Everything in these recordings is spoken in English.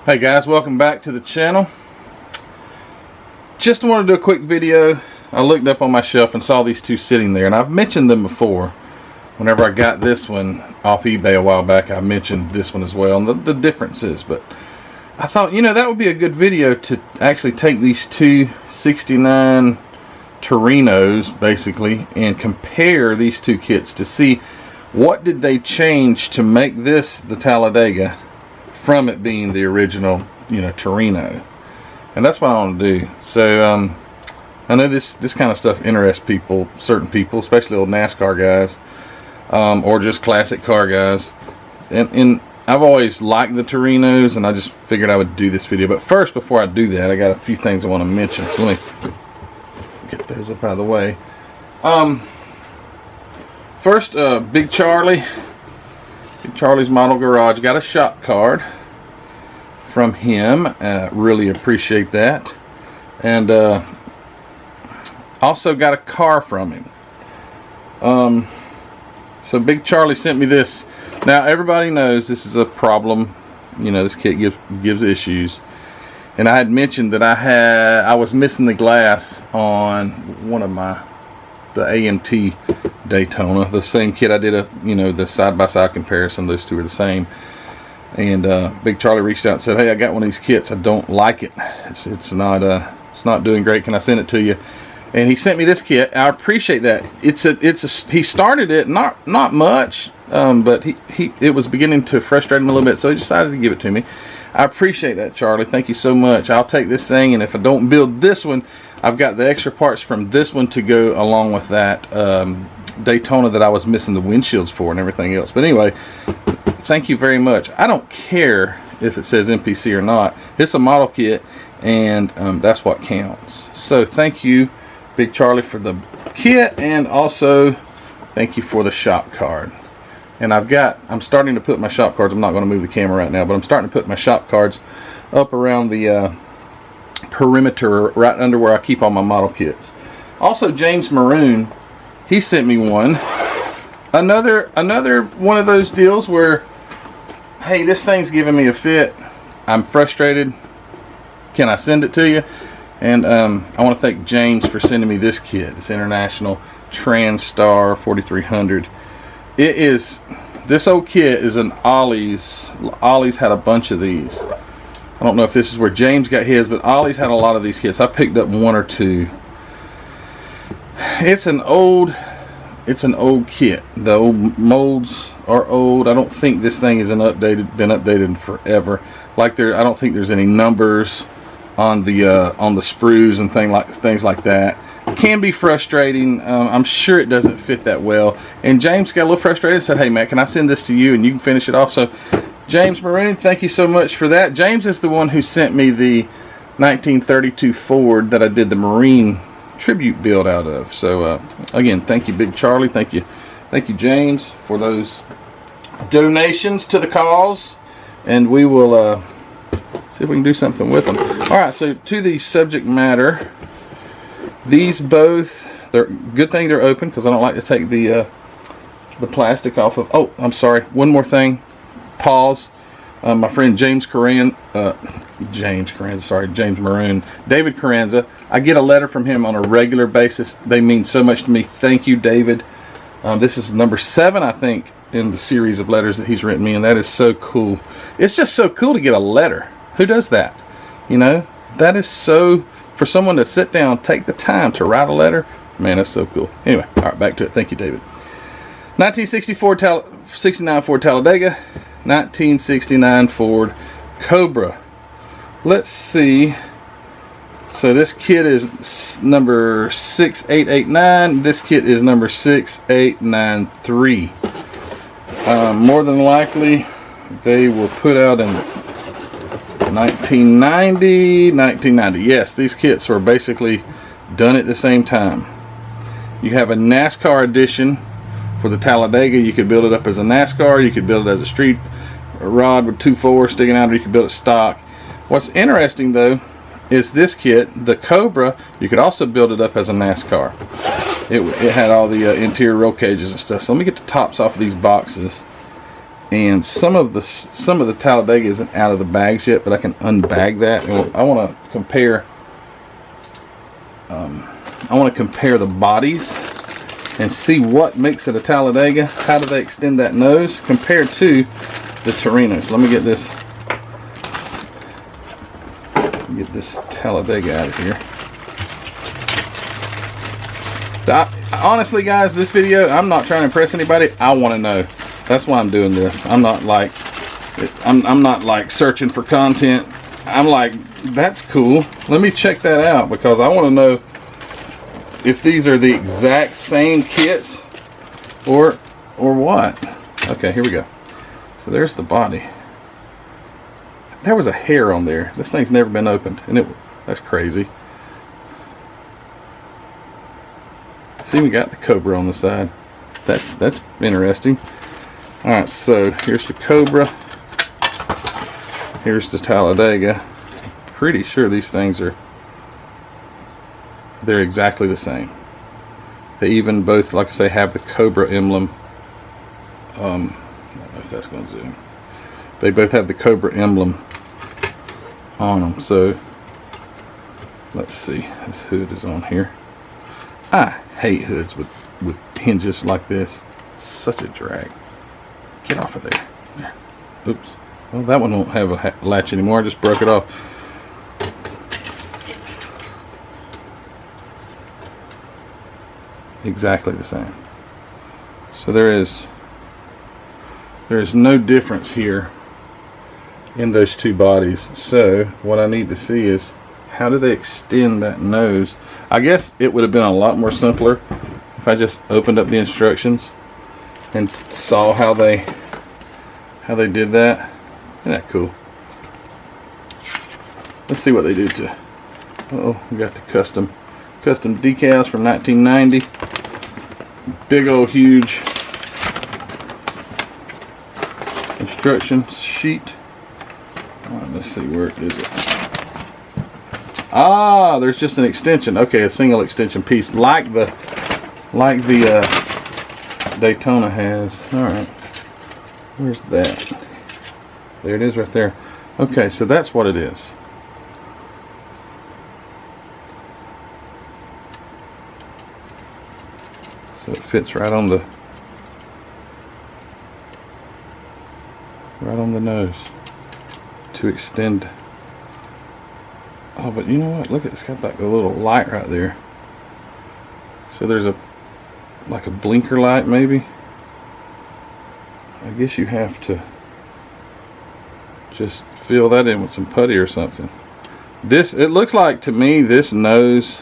Hey guys, welcome back to the channel. Just wanted to do a quick video. I looked up on my shelf and saw these two sitting there, and I've mentioned them before. Whenever I got this one off eBay a while back, I mentioned this one as well and the differences. But I thought, you know, that would be a good video to actually take these two 69 Torinos basically and compare these two kits to see what did they change to make this the Talladega from it being the original, you know, Torino. And that's what I want to do. So I know this kind of stuff interests people, certain people, especially old NASCAR guys, or just classic car guys. And I've always liked the Torinos, and I just figured I would do this video. But first, before I do that, I got a few things I want to mention. So let me get those up out of the way. First, Big Charlie's Model Garage got a shop card from him. Really appreciate that. And also got a car from him. So Big Charlie sent me this. Now everybody knows this is a problem. You know, this kit gives issues. And I had mentioned that I was missing the glass on one of the AMT Daytona, the same kit I did the side-by-side comparison. Those two are the same. And Big Charlie reached out and said, "Hey, I got one of these kits. I don't like it. It's not doing great. Can I send it to you?" And he sent me this kit. I appreciate that. He started it not much, but it was beginning to frustrate him a little bit, so he decided to give it to me. I appreciate that, Charlie. Thank you so much. I'll take this thing, and if I don't build this one, I've got the extra parts from this one to go along with that Daytona that I was missing the windshields for and everything else. But anyway, thank you very much. I don't care if it says NPC or not. It's a model kit, and that's what counts. So thank you, Big Charlie, for the kit, and also thank you for the shop card. And I'm starting to put my shop cards, I'm not going to move the camera right now, but I'm starting to put my shop cards up around the perimeter right under where I keep all my model kits. Also, James Maroon, he sent me one. Another one of those deals where, hey, this thing's giving me a fit. I'm frustrated. Can I send it to you? And I want to thank James for sending me this kit. It's International Transtar 4300. This old kit is an Ollie's. Ollie's had a bunch of these. I don't know if this is where James got his, but Ollie's had a lot of these kits. I picked up one or two. It's an old kit. The old molds are old. I don't think this thing is been updated in forever. I don't think there's any numbers on the sprues and things like that. It can be frustrating. I'm sure it doesn't fit that well. And James got a little frustrated and said, "Hey Matt, can I send this to you and you can finish it off?" So James Maroon, thank you so much for that. James is the one who sent me the 1932 Ford that I did the Marine tribute build out of. So again, thank you, Big Charlie. Thank you James, for those donations to the cause, and we will see if we can do something with them. Alright, so to the subject matter, these both, they're good thing they're open, because I don't like to take the plastic off of. Oh, I'm sorry, one more thing. Pause. My friend James Maroon, David Carranza, I get a letter from him on a regular basis. They mean so much to me. Thank you, David. This is number 7, I think, in the series of letters that he's written me, and that is so cool. It's just so cool to get a letter. Who does that? You know, that is so, for someone to sit down, take the time to write a letter, man, that's so cool. Anyway, all right, back to it. Thank you, David. 1969 Ford Talladega, 1969 Ford Cobra. Let's see. So this kit is number 6889. This kit is number 6893. More than likely, they were put out in 1990. Yes, these kits were basically done at the same time. You have a NASCAR edition for the Talladega. You could build it up as a NASCAR. You could build it as a street rod with 2.4 sticking out, or you could build it stock. What's interesting though is this kit, the Cobra, you could also build it up as a NASCAR. It had all the interior roll cages and stuff. So let me get the tops off of these boxes And some of the Talladega isn't out of the bags yet, but I can unbag that. And I want to compare. I want to compare the bodies and see what makes it a Talladega. How do they extend that nose compared to the Torino? So let me get this Talladega out of here. Honestly, guys, this video, I'm not trying to impress anybody. I want to know. That's why I'm doing this. I'm not like searching for content. I'm like, that's cool. Let me check that out, because I want to know if these are the exact same kits or what. Okay, here we go. So there's the body. There was a hair on there. This thing's never been opened, and that's crazy. See, we got the Cobra on the side. That's interesting. All right, so here's the Cobra. Here's the Talladega. Pretty sure these things they're exactly the same. They even both, like I say, have the Cobra emblem. I don't know if that's going to zoom. They both have the Cobra emblem on them. So let's see. This hood is on here. I hate hoods with hinges like this. Such a drag. Get off of there. There. Oops. Well, that one won't have a latch anymore. I just broke it off. Exactly the same. So there is no difference here in those two bodies. So what I need to see is, how do they extend that nose? I guess it would have been a lot more simpler if I just opened up the instructions and saw how they did that. Isn't that cool? Let's see what they do to. Oh, we got the custom decals from 1990. Big old huge instruction sheet. Let's see, where is it? Ah, there's just an extension. Okay, a single extension piece, like the Daytona has. All right, where's that? There it is, right there. Okay, so that's what it is. So it fits right on the nose to extend. Oh, but you know what? Look, it's got like a little light right there. So there's like a blinker light, maybe. I guess you have to just fill that in with some putty or something. It looks like to me this nose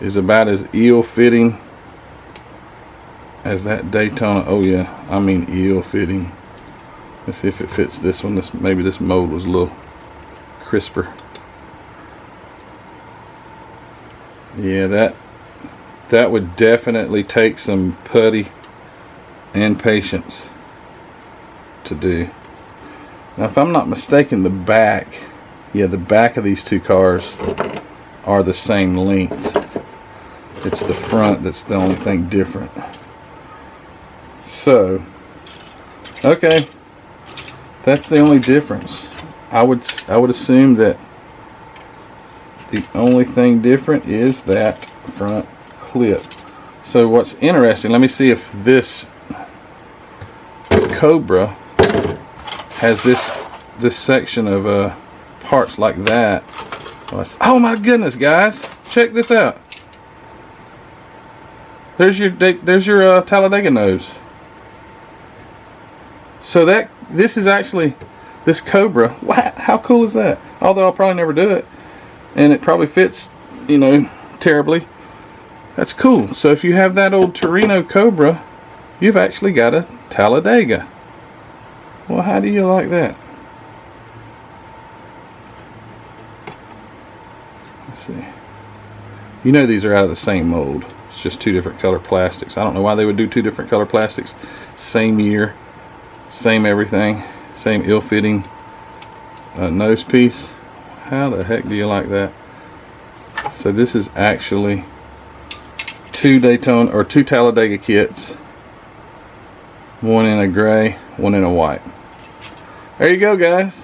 is about as ill fitting as that Daytona. Oh yeah, I mean ill fitting. Let's see if it fits this one. Maybe this mold was a little crisper. Yeah, that would definitely take some putty and patience to do. Now, if I'm not mistaken, the back of these two cars are the same length. It's the front that's the only thing different. So, okay, that's the only difference. I would assume that the only thing different is that front clip. So what's interesting, let me see if this Cobra has this section of parts like that. Oh my goodness, guys, check this out. There's your Talladega nose. So this is actually this Cobra. Wow, how cool is that? Although I'll probably never do it, and it probably fits, you know, terribly. That's cool. So if you have that old Torino Cobra, you've actually got a Talladega. Well, how do you like that? Let's see. You know these are out of the same mold. It's just two different color plastics. I don't know why they would do two different color plastics. Same year, same everything, same ill-fitting nose piece. How the heck do you like that? So this is actually two Talladega kits. One in a gray, one in a white. There you go, guys.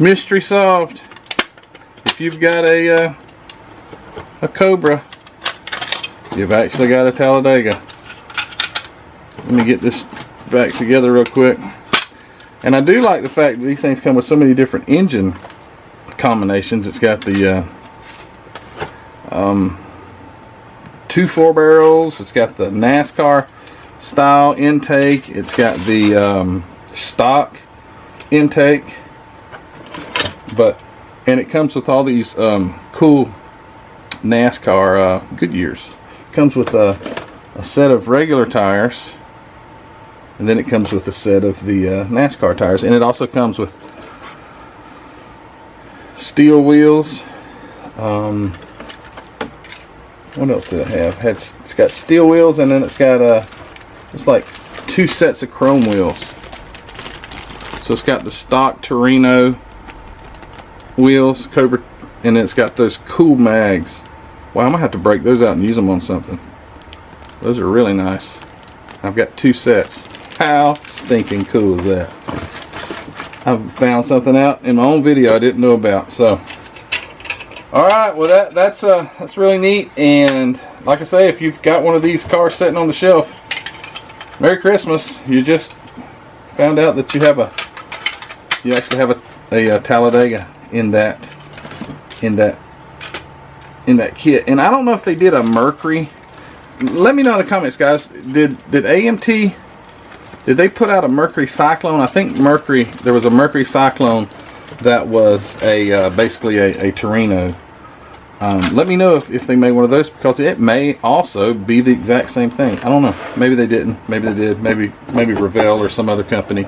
Mystery solved. If you've got a Cobra, you've actually got a Talladega. Let me get this back together real quick. And I do like the fact that these things come with so many different engine combinations. It's got the 2 4-barrels. It's got the NASCAR style intake. It's got the stock intake. And it comes with all these cool NASCAR Goodyears. Comes with a set of regular tires, and then it comes with a set of the NASCAR tires, and it also comes with steel wheels. What else did it have? It's got steel wheels, and then it's got it's like 2 sets of chrome wheels. So it's got the stock Torino wheels, Cobra, and it's got those cool mags. Wow, I'm gonna have to break those out and use them on something. Those are really nice. I've got 2 sets. How stinking cool is that? I've found something out in my own video I didn't know about. So, all right, well that's really neat. And like I say, if you've got one of these cars sitting on the shelf, Merry Christmas. You just found out that you actually have a Talladega in that kit. And I don't know if they did a Mercury. Let me know in the comments, guys. Did AMT, did they put out a Mercury Cyclone? I think there was a Mercury Cyclone that was basically a Torino. Let me know if they made one of those, because it may also be the exact same thing. I don't know. Maybe they didn't. Maybe they did. Maybe Revell or some other company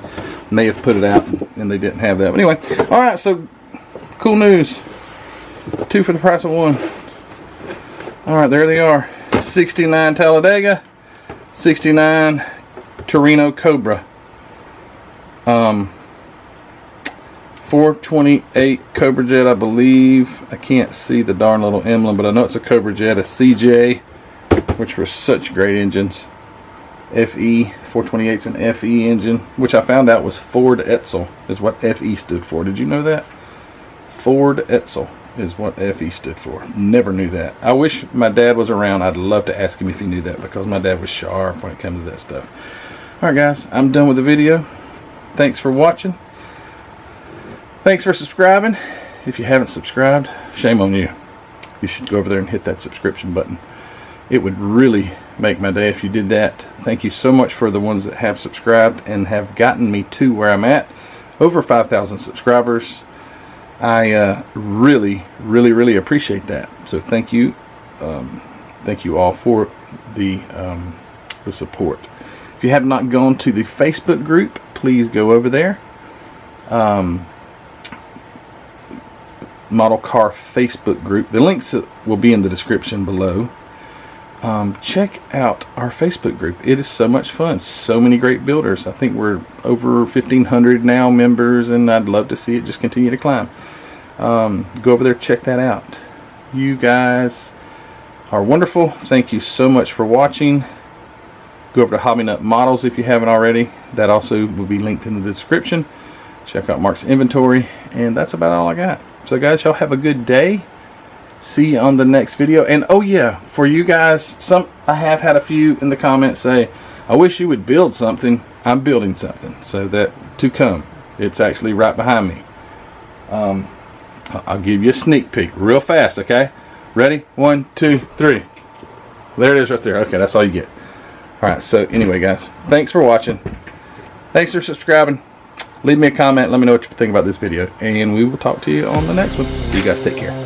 may have put it out and they didn't have that. But anyway, all right. So cool news. 2 for the price of 1. All right, there they are. 69 Talladega, 69 Torino Cobra. 428 Cobra Jet, I believe. I can't see the darn little emblem, but I know it's a Cobra Jet, a CJ, which were such great engines. FE 428's an FE engine, which I found out was Ford Etzel is what FE stood for. Did you know that? Ford Etzel is what FE stood for. Never knew that. I wish my dad was around. I'd love to ask him if he knew that, because my dad was sharp when it comes to that stuff. Alright guys, I'm done with the video. Thanks for watching. Thanks for subscribing. If you haven't subscribed, shame on you. You should go over there and hit that subscription button. It would really make my day if you did that. Thank you so much for the ones that have subscribed and have gotten me to where I'm at. Over 5,000 subscribers. I really appreciate that. So thank you all for the support. If you have not gone to the Facebook group, please go over there. Model Car Facebook group. The links will be in the description below. Check out our Facebook group. It is so much fun. So many great builders. I think we're over 1,500 now members, and I'd love to see it just continue to climb. Go over there, check that out. You guys are wonderful. Thank you so much for watching. Go over to Hobby Nut Models if you haven't already. That also will be linked in the description. Check out Mark's inventory, and that's about all I got. So guys, y'all have a good day. See you on the next video. And oh yeah, for you guys, I have had a few in the comments say, I wish you would build something. I'm building something, so that to come. It's actually right behind me. I'll give you a sneak peek real fast, okay? Ready? 1, 2, 3. There it is right there. Okay, that's all you get. Alright, so anyway guys, thanks for watching. Thanks for subscribing. Leave me a comment. Let me know what you think about this video. And we will talk to you on the next one. You guys take care.